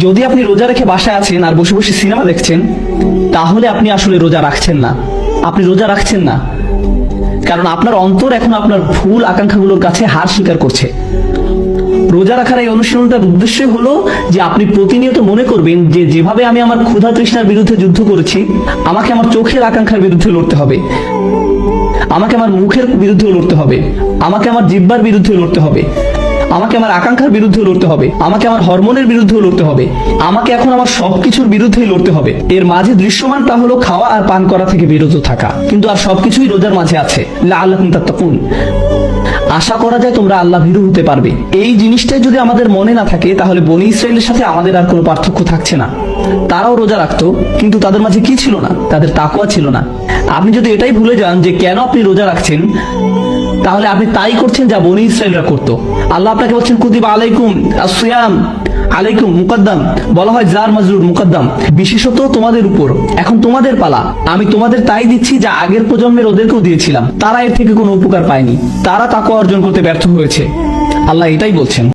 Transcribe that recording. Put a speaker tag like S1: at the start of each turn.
S1: যদি আপনি রোজা রেখে বাসায় আছেন আর বসে বসে সিনেমা দেখছেন, তাহলে আপনি আসলে রোজা রাখছেন না। আপনি রোজা রাখছেন না, কারণ আপনার অন্তর এখন আপনার ভুল আকাঙ্ক্ষাগুলোর কাছে হার স্বীকার করছে। রোজা রাখার এই অনুশীলনটার উদ্দেশ্য হলো যে আপনি প্রতিনিয়ত মনে করবেন যে যেভাবে আমি আমার ক্ষুধা তৃষ্ণার বিরুদ্ধে যুদ্ধ করেছি, আমাকে আমার চোখের আকাঙ্ক্ষার বিরুদ্ধে লড়তে হবে, আমাকে আমার মুখের বিরুদ্ধে লড়তে হবে, আমাকে আমার জিহ্বার বিরুদ্ধে লড়তে হবে, আমাকে আমার আকাঙ্ক্ষার বিরুদ্ধে লড়তে হবে, আমাকে আমার হরমোনের বিরুদ্ধে লড়তে হবে, আমাকে এখন আমার সবকিছুর বিরুদ্ধেই লড়তে হবে। এর মাঝে দৃশ্যমানটা হলো খাওয়া আর পান করা থেকে বিরত থাকা, কিন্তু আর সবকিছুই রোজার মাঝে আছে। লাআল্লাকুম তাত্তাকুন, আশা করা যায় তোমরা আল্লাহ ভীরু হতে পারবে। এই জিনিসটাই যদি আমাদের মনে না থাকে, তাহলে বনী ইসরায়েলের সাথে আমাদের আর কোনো পার্থক্য থাকছে না। তারাও রোজা রাখতো, কিন্তু তাদের মাঝে কি ছিল না? তাদের তাকওয়া ছিল না। আপনি যদি এটাই ভুলে যান যে কেন আপনি রোজা রাখছেন, তাহলে আপনি তাই করছেন যা বনী ইসরায়েলরা করতো। আল্লাহ আপনাকে বলছেন কুতিবা আলাইকুম আসিয়াম, আলাইকুম মুকদ্দাম, বলা হয় জার মাজরুর মুকদ্দাম, বিশেষত তোমাদের উপর, এখন তোমাদের পালা। আমি তোমাদের তাই দিচ্ছি যা আগের প্রজন্মের ওদেরকেও দিয়েছিলাম। তারা এর থেকে কোনো উপকার পায়নি, তারা তাকওয়া অর্জন করতে ব্যর্থ হয়েছে। আল্লাহ এটাই বলছেন।